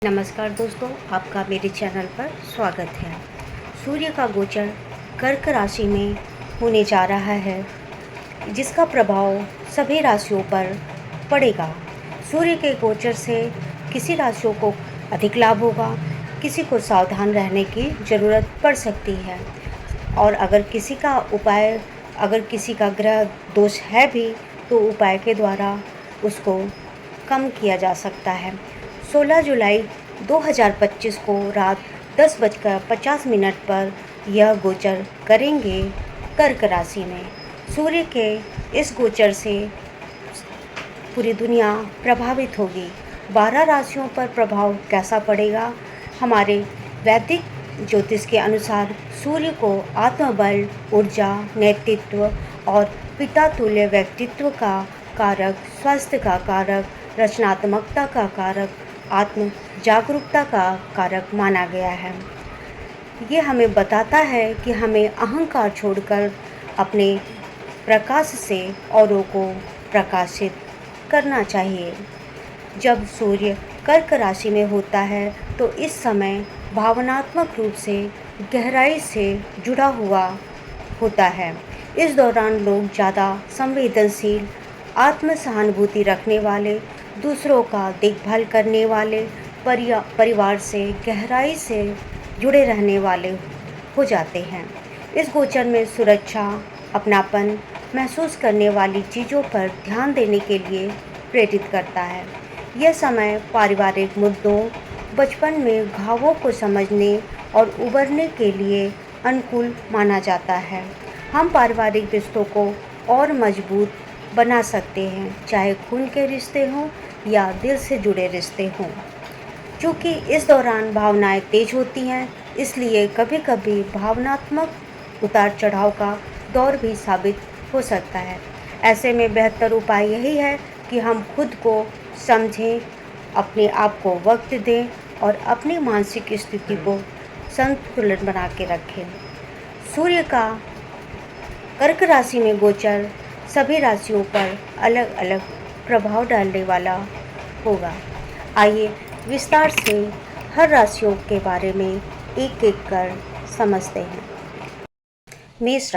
नमस्कार दोस्तों, आपका मेरे चैनल पर स्वागत है। सूर्य का गोचर कर्क राशि में होने जा रहा है, जिसका प्रभाव सभी राशियों पर पड़ेगा। सूर्य के गोचर से किसी राशियों को अधिक लाभ होगा, किसी को सावधान रहने की ज़रूरत पड़ सकती है। और अगर किसी का ग्रह दोष है भी, तो उपाय के द्वारा उसको कम किया जा सकता है। 16 जुलाई 2025 को रात 10:50 पर यह गोचर करेंगे कर्क राशि में। सूर्य के इस गोचर से पूरी दुनिया प्रभावित होगी। 12 राशियों पर प्रभाव कैसा पड़ेगा? हमारे वैदिक ज्योतिष के अनुसार सूर्य को आत्मबल, ऊर्जा, नेतृत्व और पिता तुल्य व्यक्तित्व का कारक, स्वास्थ्य का कारक, रचनात्मकता का कारक, आत्म जागरूकता का कारक माना गया है। ये हमें बताता है कि हमें अहंकार छोड़कर अपने प्रकाश से औरों को प्रकाशित करना चाहिए। जब सूर्य कर्क राशि में होता है तो इस समय भावनात्मक रूप से गहराई से जुड़ा हुआ होता है। इस दौरान लोग ज़्यादा संवेदनशील, आत्म सहानुभूति रखने वाले, दूसरों का देखभाल करने वाले, परिवार से गहराई से जुड़े रहने वाले हो जाते हैं। इस गोचर में सुरक्षा, अपनापन महसूस करने वाली चीज़ों पर ध्यान देने के लिए प्रेरित करता है। यह समय पारिवारिक मुद्दों, बचपन में घावों को समझने और उबरने के लिए अनुकूल माना जाता है। हम पारिवारिक रिश्तों को और मजबूत बना सकते हैं, चाहे खून के रिश्ते हों या दिल से जुड़े रिश्ते हों। क्योंकि इस दौरान भावनाएं तेज होती हैं, इसलिए कभी कभी भावनात्मक उतार चढ़ाव का दौर भी साबित हो सकता है। ऐसे में बेहतर उपाय यही है कि हम खुद को समझें, अपने आप को वक्त दें और अपनी मानसिक स्थिति को संतुलन बना के रखें। सूर्य का कर्क राशि में गोचर सभी राशियों पर अलग अलग प्रभाव डालने वाला होगा। आइए विस्तार से हर राशियों के बारे में एक एक कर समझते हैं। मेष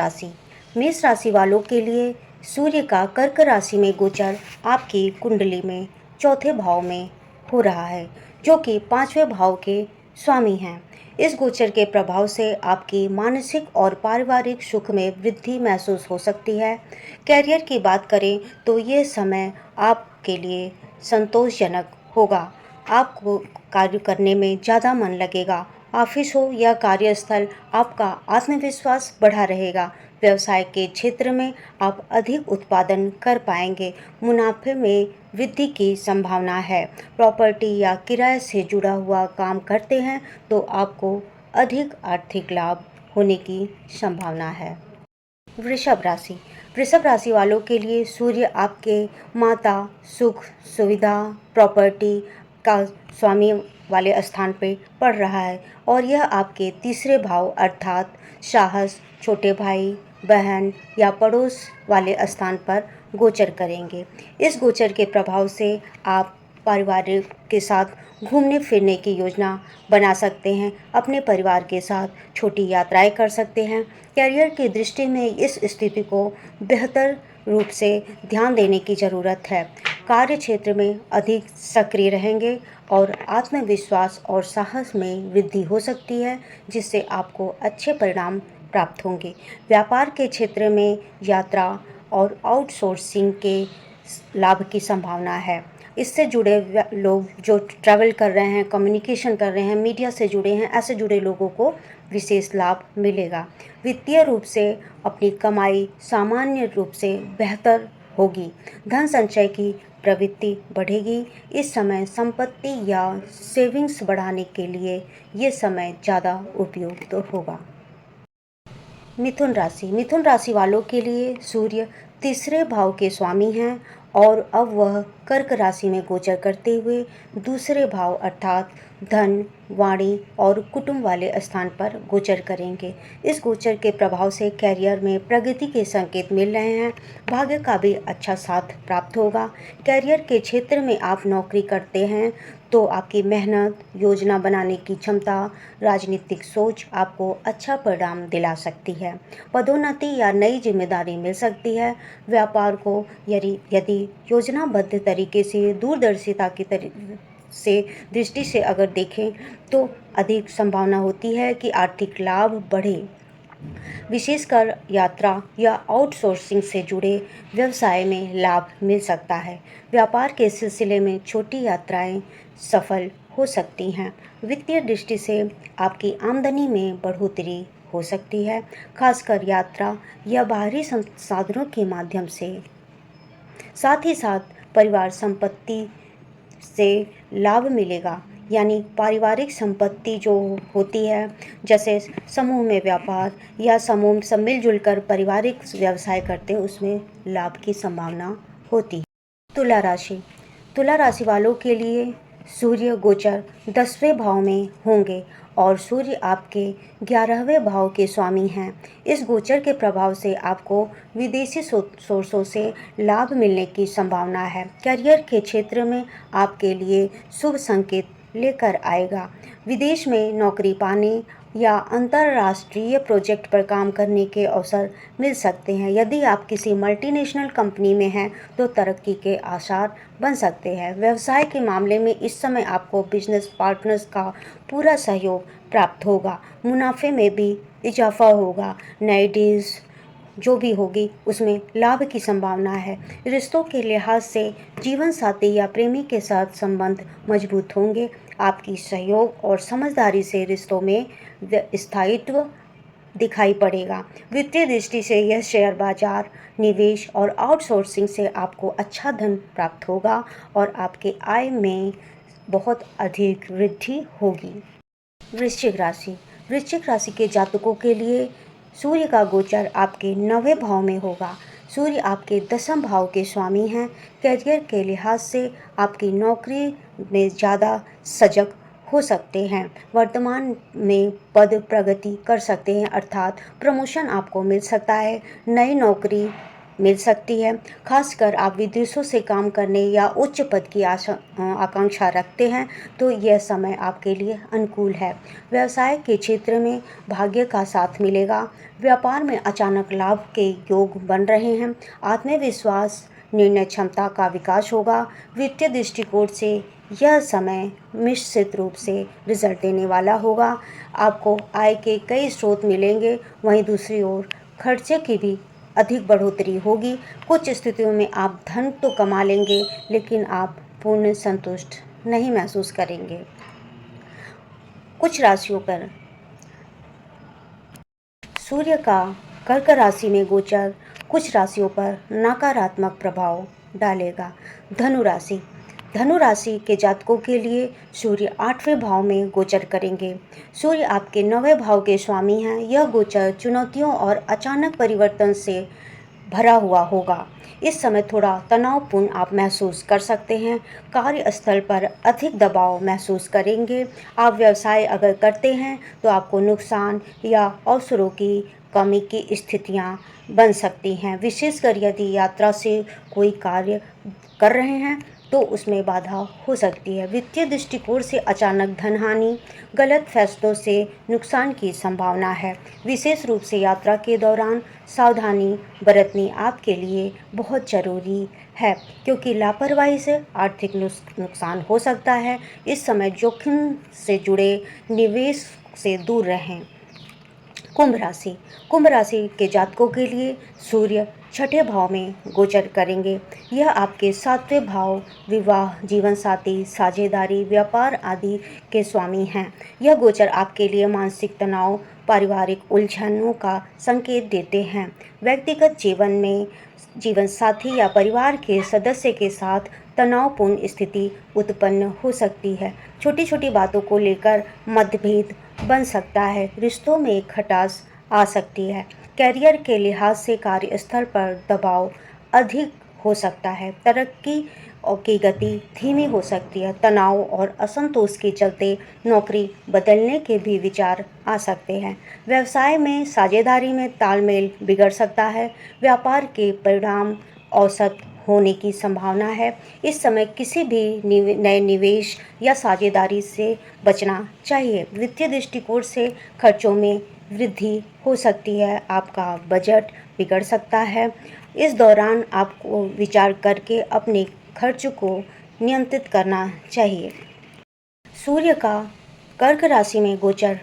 राशि वालों के लिए सूर्य का कर्क राशि में गोचर आपकी कुंडली में चौथे भाव में हो रहा है, जो कि 5वें भाव के स्वामी हैं। इस गोचर के प्रभाव से आपकी मानसिक और पारिवारिक सुख में वृद्धि महसूस हो सकती है। कैरियर की बात करें तो ये समय आपके लिए संतोषजनक होगा। आपको कार्य करने में ज़्यादा मन लगेगा। ऑफिस हो या कार्यस्थल, आपका आत्मविश्वास बढ़ा रहेगा। व्यवसाय के क्षेत्र में आप अधिक उत्पादन कर पाएंगे। मुनाफे में वृद्धि की संभावना है। प्रॉपर्टी या किराए से जुड़ा हुआ काम करते हैं तो आपको अधिक आर्थिक लाभ होने की संभावना है। वृषभ राशि वालों के लिए सूर्य आपके माता, सुख, सुविधा, प्रॉपर्टी का स्वामी वाले स्थान पे पड़ रहा है और यह आपके तीसरे भाव अर्थात साहस, छोटे भाई बहन या पड़ोस वाले स्थान पर गोचर करेंगे। इस गोचर के प्रभाव से आप पारिवारिक के साथ घूमने फिरने की योजना बना सकते हैं। अपने परिवार के साथ छोटी यात्राएं कर सकते हैं। कैरियर की दृष्टि में इस स्थिति को बेहतर रूप से ध्यान देने की ज़रूरत है। कार्य क्षेत्र में अधिक सक्रिय रहेंगे और आत्मविश्वास और साहस में वृद्धि हो सकती है, जिससे आपको अच्छे परिणाम प्राप्त होंगे। व्यापार के क्षेत्र में यात्रा और आउटसोर्सिंग के लाभ की संभावना है। इससे जुड़े लोग जो ट्रैवल कर रहे हैं, कम्युनिकेशन कर रहे हैं, मीडिया से जुड़े हैं, ऐसे जुड़े लोगों को विशेष लाभ मिलेगा। वित्तीय रूप से अपनी कमाई सामान्य रूप से बेहतर होगी। धन संचय की प्रवृत्ति बढ़ेगी। इस समय संपत्ति या सेविंग्स बढ़ाने के लिए ये समय ज़्यादा उपयुक्त होगा। मिथुन राशि वालों के लिए सूर्य तीसरे भाव के स्वामी हैं और अब वह कर्क राशि में गोचर करते हुए दूसरे भाव अर्थात धन, वाणी और कुटुंब वाले स्थान पर गोचर करेंगे। इस गोचर के प्रभाव से कैरियर में प्रगति के संकेत मिल रहे हैं। भाग्य का भी अच्छा साथ प्राप्त होगा। कैरियर के क्षेत्र में आप नौकरी करते हैं तो आपकी मेहनत, योजना बनाने की क्षमता, राजनीतिक सोच आपको अच्छा परिणाम दिला सकती है। पदोन्नति या नई जिम्मेदारी मिल सकती है। व्यापार को यदि यदि योजनाबद्ध तरीके से दूरदर्शिता की से दृष्टि से अगर देखें तो अधिक संभावना होती है कि आर्थिक लाभ बढ़े। विशेषकर यात्रा या आउटसोर्सिंग से जुड़े व्यवसाय में लाभ मिल सकता है। व्यापार के सिलसिले में छोटी यात्राएं सफल हो सकती हैं। वित्तीय दृष्टि से आपकी आमदनी में बढ़ोतरी हो सकती है, खासकर यात्रा या बाहरी संसाधनों के माध्यम से। साथ ही साथ परिवार संपत्ति से लाभ मिलेगा, यानी पारिवारिक संपत्ति जो होती है, जैसे समूह में व्यापार या समूह सब मिलजुल कर पारिवारिक व्यवसाय करते हैं, उसमें लाभ की संभावना होती है। तुला राशि, तुला राशि वालों के लिए सूर्य गोचर 10वें भाव में होंगे और सूर्य आपके 11वें भाव के स्वामी हैं। इस गोचर के प्रभाव से आपको विदेशी सोर्सों से लाभ मिलने की संभावना है। करियर के क्षेत्र में आपके लिए शुभ संकेत लेकर आएगा। विदेश में नौकरी पाने या अंतर्राष्ट्रीय प्रोजेक्ट पर काम करने के अवसर मिल सकते हैं। यदि आप किसी मल्टीनेशनल कंपनी में हैं तो तरक्की के आसार बन सकते हैं। व्यवसाय के मामले में इस समय आपको बिजनेस पार्टनर्स का पूरा सहयोग प्राप्त होगा। मुनाफे में भी इजाफा होगा। नई डील्स जो भी होगी उसमें लाभ की संभावना है। रिश्तों के लिहाज से जीवन साथी या प्रेमी के साथ संबंध मजबूत होंगे। आपकी सहयोग और समझदारी से रिश्तों में स्थायित्व दिखाई पड़ेगा। वित्तीय दृष्टि से यह शेयर बाजार, निवेश और आउटसोर्सिंग से आपको अच्छा धन प्राप्त होगा और आपके आय में बहुत अधिक वृद्धि होगी। वृश्चिक राशि, वृश्चिक राशि के जातकों के लिए सूर्य का गोचर आपके 9वें भाव में होगा। सूर्य आपके 10वें भाव के स्वामी हैं। करियर के लिहाज से आपकी नौकरी में ज़्यादा सजग हो सकते हैं। वर्तमान में पद प्रगति कर सकते हैं, अर्थात प्रमोशन आपको मिल सकता है। नई नौकरी मिल सकती है। खासकर आप विदेशों से काम करने या उच्च पद की आकांक्षा रखते हैं तो यह समय आपके लिए अनुकूल है। व्यवसाय के क्षेत्र में भाग्य का साथ मिलेगा। व्यापार में अचानक लाभ के योग बन रहे हैं। आत्मविश्वास, निर्णय क्षमता का विकास होगा। वित्तीय दृष्टिकोण से यह समय निश्चित रूप से रिजल्ट देने वाला होगा। आपको आय के कई स्रोत मिलेंगे, वहीं दूसरी ओर खर्चे की भी अधिक बढ़ोतरी होगी। कुछ स्थितियों में आप धन तो कमा लेंगे लेकिन आप पूर्ण संतुष्ट नहीं महसूस करेंगे। कुछ राशियों पर सूर्य का कर्क राशि में गोचर कुछ राशियों पर नकारात्मक प्रभाव डालेगा। धनु राशि, धनु राशि के जातकों के लिए सूर्य 8वें भाव में गोचर करेंगे। सूर्य आपके 9वें भाव के स्वामी हैं। यह गोचर चुनौतियों और अचानक परिवर्तन से भरा हुआ होगा। इस समय थोड़ा तनावपूर्ण आप महसूस कर सकते हैं। कार्यस्थल पर अधिक दबाव महसूस करेंगे। आप व्यवसाय अगर करते हैं तो आपको नुकसान या अवसरों की कमी की स्थितियां बन सकती हैं। विशेषकर यदि यात्रा से कोई कार्य कर रहे हैं तो उसमें बाधा हो सकती है। वित्तीय दृष्टिकोण से अचानक धनहानि, गलत फैसलों से नुकसान की संभावना है। विशेष रूप से यात्रा के दौरान सावधानी बरतनी आपके लिए बहुत ज़रूरी है, क्योंकि लापरवाही से आर्थिक नुकसान हो सकता है। इस समय जोखिम से जुड़े निवेश से दूर रहें। कुंभ राशि, कुंभ राशि के जातकों के लिए सूर्य 6ठे भाव में गोचर करेंगे। यह आपके 7वें भाव विवाह, जीवन साथी, साझेदारी, व्यापार आदि के स्वामी हैं। यह गोचर आपके लिए मानसिक तनाव, पारिवारिक उलझनों का संकेत देते हैं। व्यक्तिगत जीवन में जीवन साथी या परिवार के सदस्य के साथ तनावपूर्ण स्थिति उत्पन्न हो सकती है। छोटी छोटी बातों को लेकर मतभेद बन सकता है। रिश्तों में खटास आ सकती है। कैरियर के लिहाज से कार्यस्थल पर दबाव अधिक हो सकता है। तरक्की की गति धीमी हो सकती है। तनाव और असंतोष के चलते नौकरी बदलने के भी विचार आ सकते हैं। व्यवसाय में साझेदारी में तालमेल बिगड़ सकता है। व्यापार के परिणाम औसत होने की संभावना है। इस समय किसी भी नए निवेश या साझेदारी से बचना चाहिए। वित्तीय दृष्टिकोण से खर्चों में वृद्धि हो सकती है, आपका बजट बिगड़ सकता है। इस दौरान आपको विचार करके अपने खर्च को नियंत्रित करना चाहिए। सूर्य का कर्क राशि में गोचर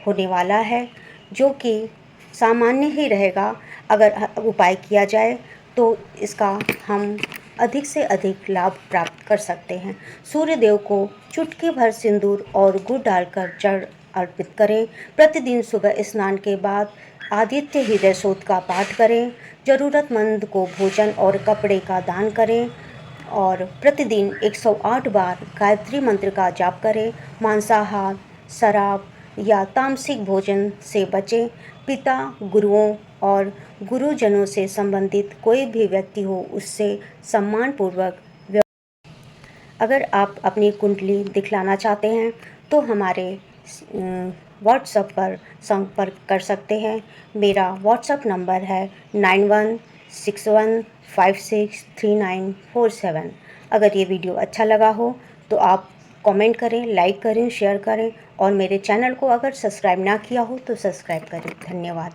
होने वाला है, जो कि सामान्य ही रहेगा। अगर उपाय किया जाए तो इसका हम अधिक से अधिक लाभ प्राप्त कर सकते हैं। सूर्य देव को चुटकी भर सिंदूर और गुड़ डालकर जल अर्पित करें। प्रतिदिन सुबह स्नान के बाद आदित्य हृदय स्तोत्र का पाठ करें। ज़रूरतमंद को भोजन और कपड़े का दान करें और प्रतिदिन 108 बार गायत्री मंत्र का जाप करें। मांसाहार, शराब या तामसिक भोजन से बचें। पिता, गुरुओं और गुरुजनों से संबंधित कोई भी व्यक्ति हो, उससे सम्मानपूर्वक अगर आप अपनी कुंडली दिखलाना चाहते हैं तो हमारे व्हाट्सएप पर संपर्क कर सकते हैं। मेरा व्हाट्सएप नंबर है 9161563947। अगर ये वीडियो अच्छा लगा हो तो आप कमेंट करें, लाइक करें, शेयर करें और मेरे चैनल को अगर सब्सक्राइब ना किया हो तो सब्सक्राइब करें। धन्यवाद।